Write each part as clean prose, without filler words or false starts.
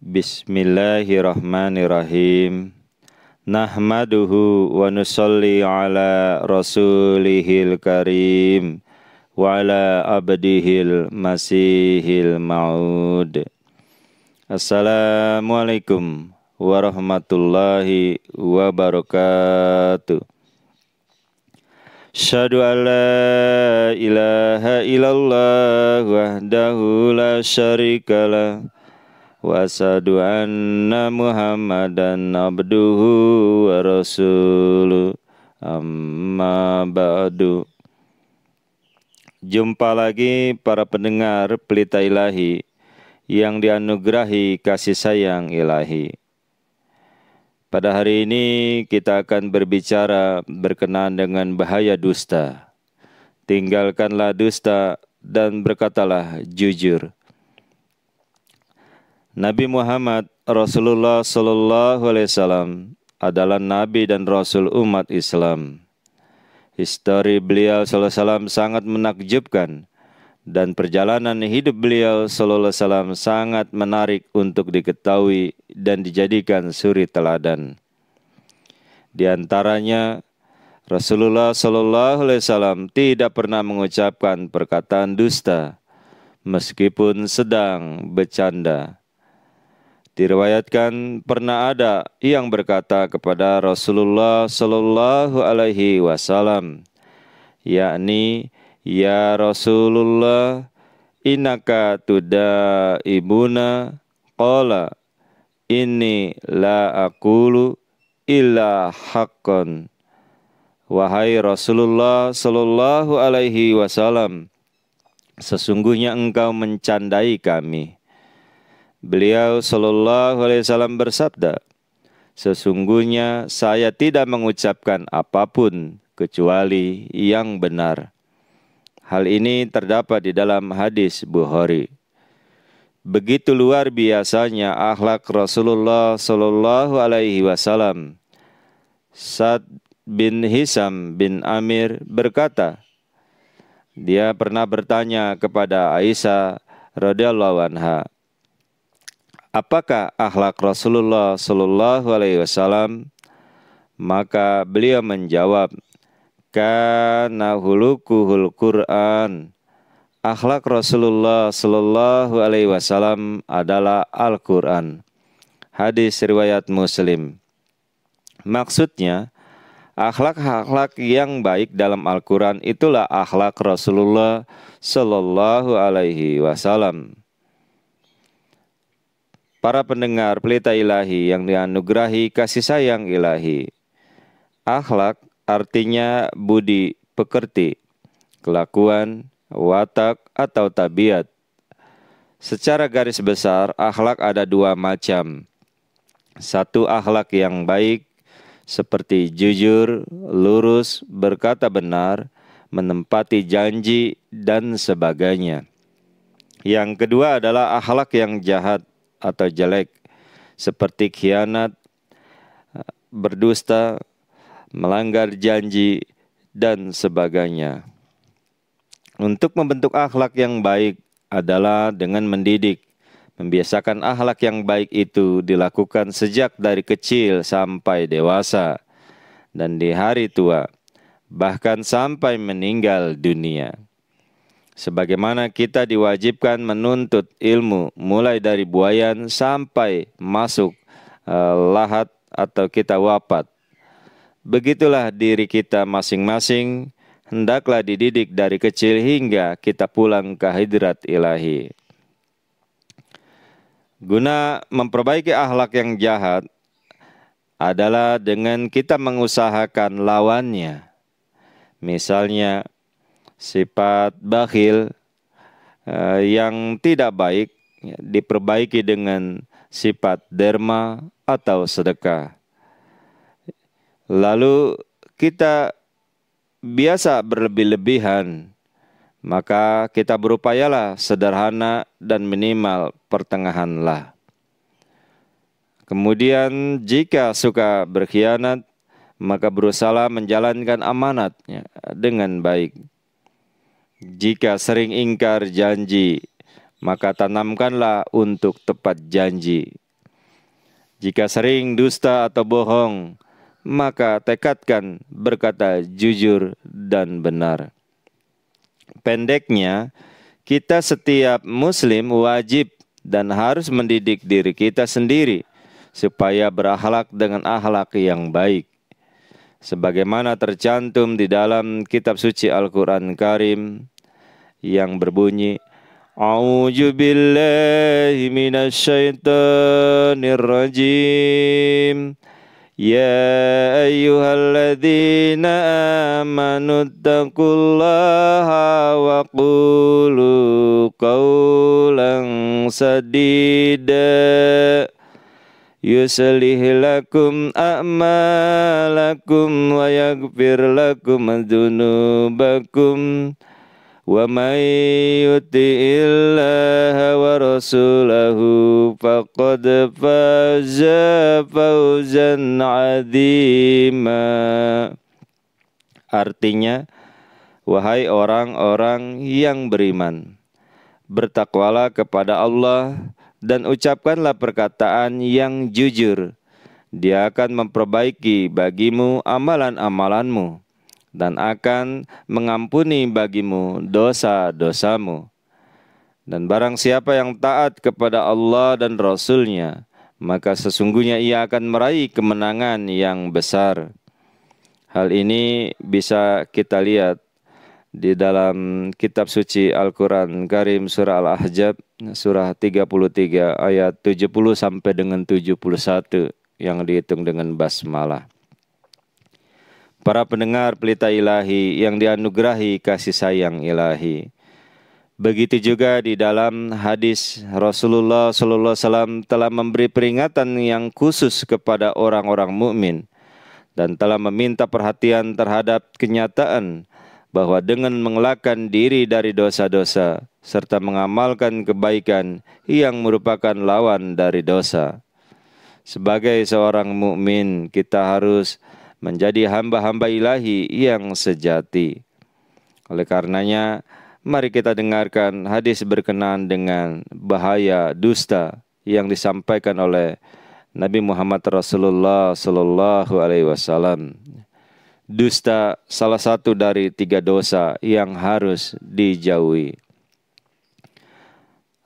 Bismillahirrahmanirrahim. Nahmaduhu wa nusalli ala rasulihil karim wa ala abdihil masihil ma'ud. Assalamualaikum warahmatullahi wabarakatuh. Asyhadu an la ilaha illallah wahdahu la syarikalah wa asyhadu anna Muhammadan abduhu wa rasuluh. Amma ba'du. Jumpa lagi para pendengar Pelita Ilahi yang dianugerahi kasih sayang ilahi. Pada hari ini kita akan berbicara berkenaan dengan bahaya dusta. Tinggalkanlah dusta dan berkatalah jujur. Nabi Muhammad Rasulullah Sallallahu Alaihi Wasallam adalah Nabi dan Rasul umat Islam. Histori beliau Sallallahu Alaihi Wasallam sangat menakjubkan dan perjalanan hidup beliau Sallallahu Alaihi Wasallam sangat menarik untuk diketahui dan dijadikan suri teladan. Di antaranya Rasulullah Sallallahu Alaihi Wasallam tidak pernah mengucapkan perkataan dusta meskipun sedang bercanda. Diriwayatkan pernah ada yang berkata kepada Rasulullah Sallallahu Alaihi Wasallam, yakni, ya Rasulullah, innaka tudaibuna, qala inni la aqulu illa haqqan. Wahai Rasulullah Sallallahu Alaihi Wasallam, sesungguhnya engkau mencandai kami. Beliau Sallallahu Alaihi Wasallam bersabda, sesungguhnya saya tidak mengucapkan apapun kecuali yang benar. Hal ini terdapat di dalam hadis Bukhari. Begitu luar biasanya akhlak Rasulullah Sallallahu Alaihi Wasallam. Sa'd bin Hisam bin Amir berkata, dia pernah bertanya kepada Aisyah radhiyallahu anha, apakah akhlak Rasulullah Sallallahu Alaihi Wasallam? Maka beliau menjawab, kana hulukuhul Quran. Akhlak Rasulullah Sallallahu Alaihi Wasallam adalah Al-Quran. Hadis riwayat Muslim. Maksudnya, akhlak-akhlak yang baik dalam Al-Quran itulah akhlak Rasulullah Sallallahu Alaihi Wasallam. Para pendengar Pelita Ilahi yang dianugerahi kasih sayang ilahi. Akhlak artinya budi pekerti, kelakuan, watak atau tabiat. Secara garis besar, akhlak ada dua macam. Satu, akhlak yang baik, seperti jujur, lurus, berkata benar, menempati janji, dan sebagainya. Yang kedua adalah akhlak yang jahat atau jelek, seperti khianat, berdusta, melanggar janji, dan sebagainya. Untuk membentuk akhlak yang baik adalah dengan mendidik. Membiasakan akhlak yang baik itu dilakukan sejak dari kecil sampai dewasa dan di hari tua, bahkan sampai meninggal dunia. Sebagaimana kita diwajibkan menuntut ilmu mulai dari buayan sampai masuk lahat atau kita wafat. Begitulah diri kita masing-masing hendaklah dididik dari kecil hingga kita pulang ke hadrat ilahi. Guna memperbaiki akhlak yang jahat adalah dengan kita mengusahakan lawannya. Misalnya sifat bakhil yang tidak baik diperbaiki dengan sifat derma atau sedekah. Lalu kita biasa berlebih-lebihan, maka kita berupayalah sederhana dan minimal pertengahanlah. Kemudian jika suka berkhianat, maka berusaha menjalankan amanatnya dengan baik. Jika sering ingkar janji, maka tanamkanlah untuk tepat janji. Jika sering dusta atau bohong, maka tekadkan berkata jujur dan benar. Pendeknya, kita setiap muslim wajib dan harus mendidik diri kita sendiri supaya berakhlak dengan akhlak yang baik. Sebagaimana tercantum di dalam kitab suci Al-Quran Karim yang berbunyi, A'udzu billahi minasyaitonir rajim. Ya ayyuhalladzina amanu taqullaha wa qulu qawlan sadida yuslih lakum a'malakum wa yaghfir lakum dzunubakum wa may yuti'illaha wa rasulahu faqad faza fawzan 'azima. Artinya, wahai orang-orang yang beriman, bertakwalah kepada Allah dan ucapkanlah perkataan yang jujur. Dia akan memperbaiki bagimu amalan-amalanmu dan akan mengampuni bagimu dosa-dosamu. Dan barang siapa yang taat kepada Allah dan Rasul-Nya, maka sesungguhnya ia akan meraih kemenangan yang besar. Hal ini bisa kita lihat di dalam kitab suci Al-Quran Karim surah Al-Ahzab surah 33 ayat 70 sampai dengan 71 yang dihitung dengan basmalah. Para pendengar pelita ilahi yang dianugerahi kasih sayang ilahi. Begitu juga di dalam hadis Rasulullah SAW telah memberi peringatan yang khusus kepada orang-orang mukmin dan telah meminta perhatian terhadap kenyataan bahwa dengan mengelakkan diri dari dosa-dosa serta mengamalkan kebaikan yang merupakan lawan dari dosa. Sebagai seorang mukmin, kita harus menjadi hamba-hamba ilahi yang sejati. Oleh karenanya, mari kita dengarkan hadis berkenaan dengan bahaya dusta yang disampaikan oleh Nabi Muhammad Rasulullah Sallallahu Alaihi Wasallam. Dusta salah satu dari 3 dosa yang harus dijauhi.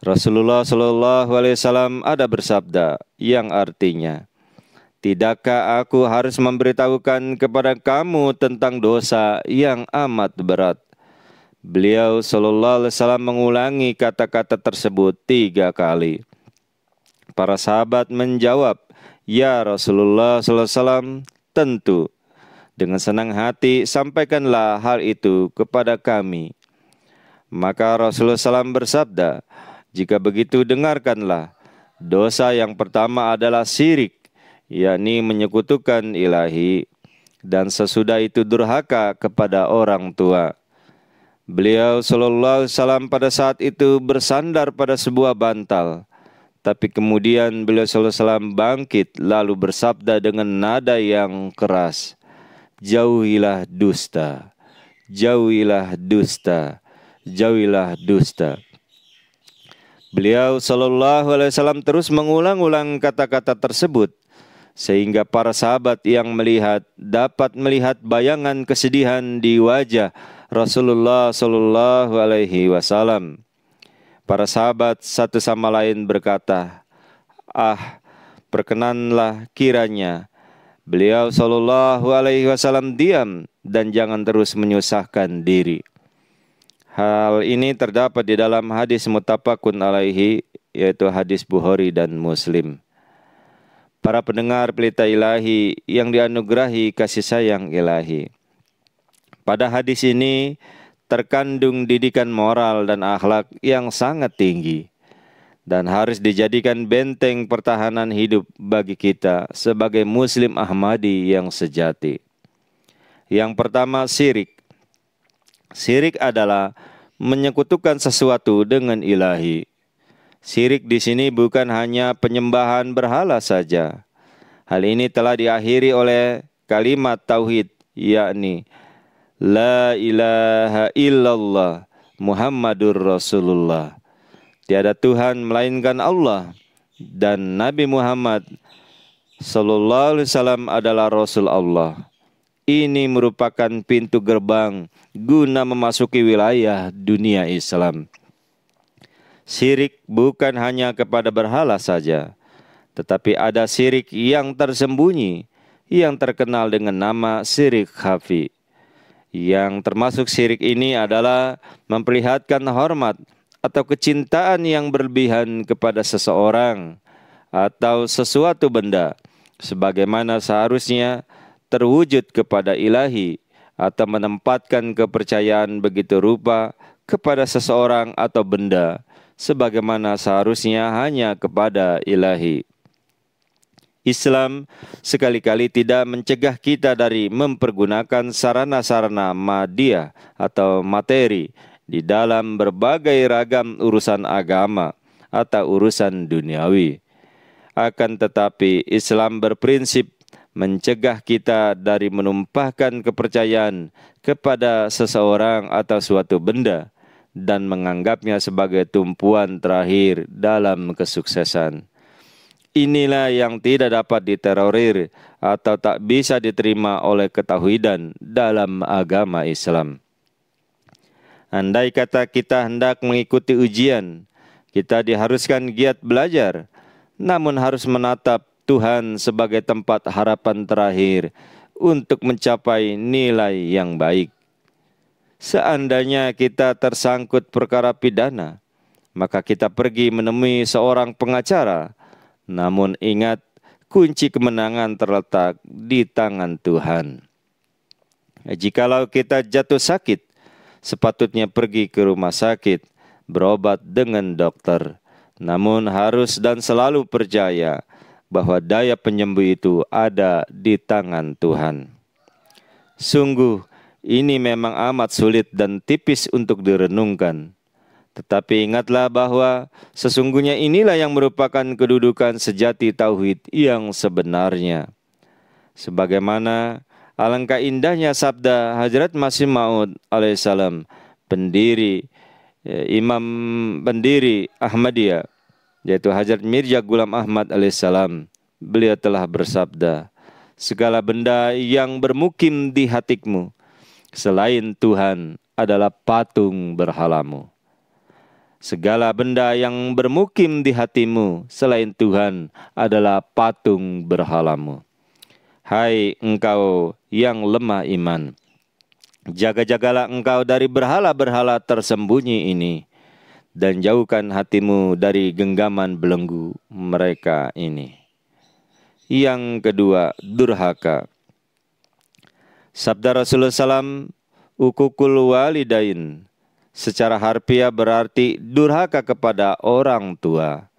Rasulullah Sallallahu Alaihi Wasallam ada bersabda yang artinya, tidakkah aku harus memberitahukan kepada kamu tentang dosa yang amat berat? Beliau Sallallahu Alaihi Wasallam mengulangi kata-kata tersebut 3 kali. Para sahabat menjawab, ya Rasulullah Sallallahu Alaihi Wasallam, tentu. Dengan senang hati sampaikanlah hal itu kepada kami. Maka Rasulullah SAW bersabda, jika begitu dengarkanlah. Dosa yang pertama adalah syirik, yakni menyekutukan ilahi, dan sesudah itu durhaka kepada orang tua. Beliau sallallahu alaihi wasallam pada saat itu bersandar pada sebuah bantal. Tapi kemudian beliau sallallahu alaihi wasallam bangkit lalu bersabda dengan nada yang keras, jauhilah dusta, jauhilah dusta, jauhilah dusta. Beliau sallallahu alaihi wasallam terus mengulang-ulang kata-kata tersebut sehingga para sahabat yang melihat dapat melihat bayangan kesedihan di wajah Rasulullah sallallahu alaihi wasallam. Para sahabat satu sama lain berkata, perkenanlah kiranya beliau sallallahu alaihi wasallam diam dan jangan terus menyusahkan diri. Hal ini terdapat di dalam hadis muttafaqun alaihi, yaitu hadis Bukhari dan Muslim. Para pendengar pelita ilahi yang dianugerahi kasih sayang ilahi. Pada hadis ini terkandung didikan moral dan akhlak yang sangat tinggi dan harus dijadikan benteng pertahanan hidup bagi kita sebagai Muslim Ahmadi yang sejati. Yang pertama, syirik. Syirik adalah menyekutukan sesuatu dengan ilahi. Syirik di sini bukan hanya penyembahan berhala saja. Hal ini telah diakhiri oleh kalimat tauhid, yakni La ilaha illallah Muhammadur Rasulullah. Tiada Tuhan melainkan Allah dan Nabi Muhammad Sallallahu alaihi wasallam adalah Rasul Allah. Ini merupakan pintu gerbang guna memasuki wilayah dunia Islam. Syirik bukan hanya kepada berhala saja, tetapi ada syirik yang tersembunyi, yang terkenal dengan nama syirik khafi. Yang termasuk syirik ini adalah memperlihatkan hormat atau kecintaan yang berlebihan kepada seseorang atau sesuatu benda, sebagaimana seharusnya terwujud kepada ilahi, atau menempatkan kepercayaan begitu rupa kepada seseorang atau benda, sebagaimana seharusnya hanya kepada ilahi. Islam sekali-kali tidak mencegah kita dari mempergunakan sarana-sarana madiyah atau materi di dalam berbagai ragam urusan agama atau urusan duniawi. Akan tetapi Islam berprinsip mencegah kita dari menumpahkan kepercayaan kepada seseorang atau suatu benda dan menganggapnya sebagai tumpuan terakhir dalam kesuksesan. Inilah yang tidak dapat ditolerir atau tak bisa diterima oleh ketauhidan dalam agama Islam. Andai kata kita hendak mengikuti ujian, kita diharuskan giat belajar, namun harus menatap Tuhan sebagai tempat harapan terakhir untuk mencapai nilai yang baik. Seandainya kita tersangkut perkara pidana, maka kita pergi menemui seorang pengacara. Namun ingat, kunci kemenangan terletak di tangan Tuhan. Jikalau kita jatuh sakit, sepatutnya pergi ke rumah sakit, berobat dengan dokter. Namun harus dan selalu percaya bahwa daya penyembuh itu ada di tangan Tuhan. Sungguh, ini memang amat sulit dan tipis untuk direnungkan. Tetapi ingatlah bahwa sesungguhnya inilah yang merupakan kedudukan sejati tauhid yang sebenarnya. Sebagaimana alangkah indahnya sabda Hadrat Masih Maud alaihissalam, Imam pendiri Ahmadiyah, yaitu Hadrat Mirza Ghulam Ahmad alaihissalam. Beliau telah bersabda, segala benda yang bermukim di hatimu selain Tuhan adalah patung berhalamu. Segala benda yang bermukim di hatimu selain Tuhan adalah patung berhalamu. Hai engkau yang lemah iman, jaga-jagalah engkau dari berhala-berhala tersembunyi ini, dan jauhkan hatimu dari genggaman belenggu mereka ini. Yang kedua, durhaka. Sabda Rasulullah SAW, ukukul walidain, secara harfiah berarti durhaka kepada orang tua.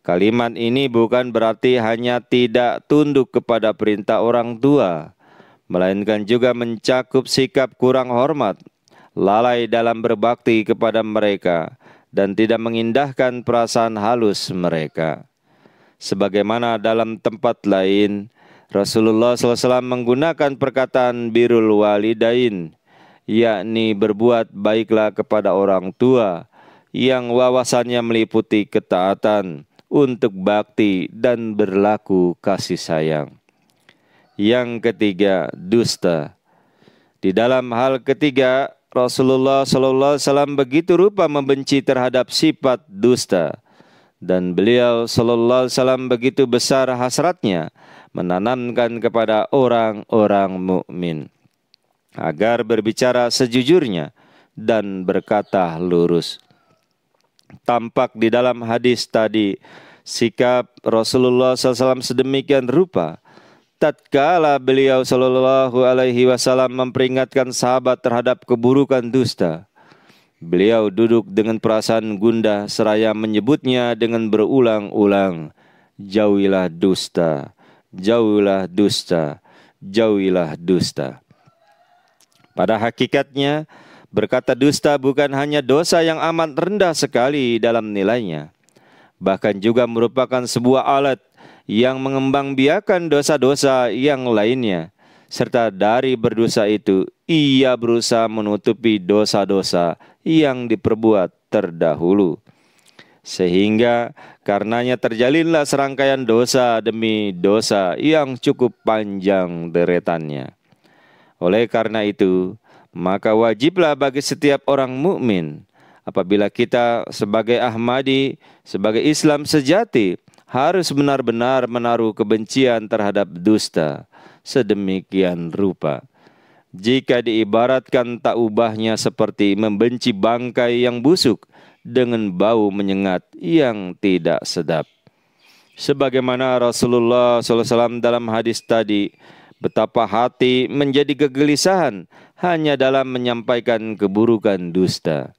Kalimat ini bukan berarti hanya tidak tunduk kepada perintah orang tua, melainkan juga mencakup sikap kurang hormat, lalai dalam berbakti kepada mereka, dan tidak mengindahkan perasaan halus mereka. Sebagaimana dalam tempat lain, Rasulullah SAW menggunakan perkataan birrul walidain, yakni berbuat baiklah kepada orang tua, yang wawasannya meliputi ketaatan untuk bakti dan berlaku kasih sayang. Yang ketiga, dusta. Di dalam hal ketiga, Rasulullah SAW begitu rupa membenci terhadap sifat dusta, dan beliau SAW begitu besar hasratnya menanamkan kepada orang-orang mukmin agar berbicara sejujurnya dan berkata lurus. Tampak di dalam hadis tadi, sikap Rasulullah SAW sedemikian rupa, tatkala beliau SAW memperingatkan sahabat terhadap keburukan dusta. Beliau duduk dengan perasaan gundah seraya menyebutnya dengan berulang-ulang, jauhilah dusta, jauhilah dusta, jauhilah dusta. Pada hakikatnya, berkata dusta bukan hanya dosa yang amat rendah sekali dalam nilainya, bahkan juga merupakan sebuah alat yang mengembangbiakan dosa-dosa yang lainnya, serta dari berdosa itu ia berusaha menutupi dosa-dosa yang diperbuat terdahulu. sehingga karenanya terjalinlah serangkaian dosa demi dosa yang cukup panjang deretannya. Oleh karena itu, maka wajiblah bagi setiap orang mukmin apabila kita sebagai Ahmadi, sebagai Islam sejati, harus benar-benar menaruh kebencian terhadap dusta sedemikian rupa. Jika diibaratkan tak ubahnya seperti membenci bangkai yang busuk dengan bau menyengat yang tidak sedap. Sebagaimana Rasulullah SAW dalam hadis tadi, betapa hati menjadi kegelisahan hanya dalam menyampaikan keburukan dusta.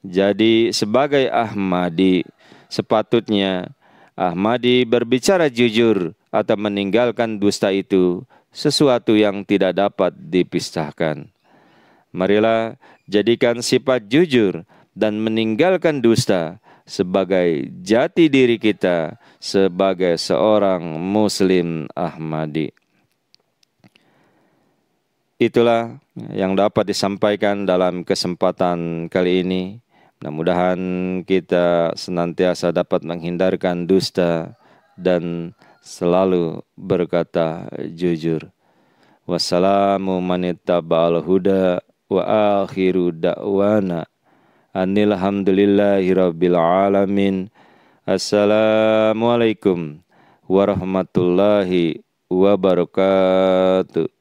Jadi sebagai Ahmadi, sepatutnya Ahmadi berbicara jujur atau meninggalkan dusta itu sesuatu yang tidak dapat dipisahkan. Marilah jadikan sifat jujur dan meninggalkan dusta sebagai jati diri kita sebagai seorang Muslim Ahmadi. Itulah yang dapat disampaikan dalam kesempatan kali ini. Mudah-mudahan kita senantiasa dapat menghindarkan dusta dan selalu berkata jujur. Wassalamu manittaba'al huda wa akhiru da'wana anilhamdulillahi rabbil alamin. Assalamualaikum warahmatullahi wabarakatuh.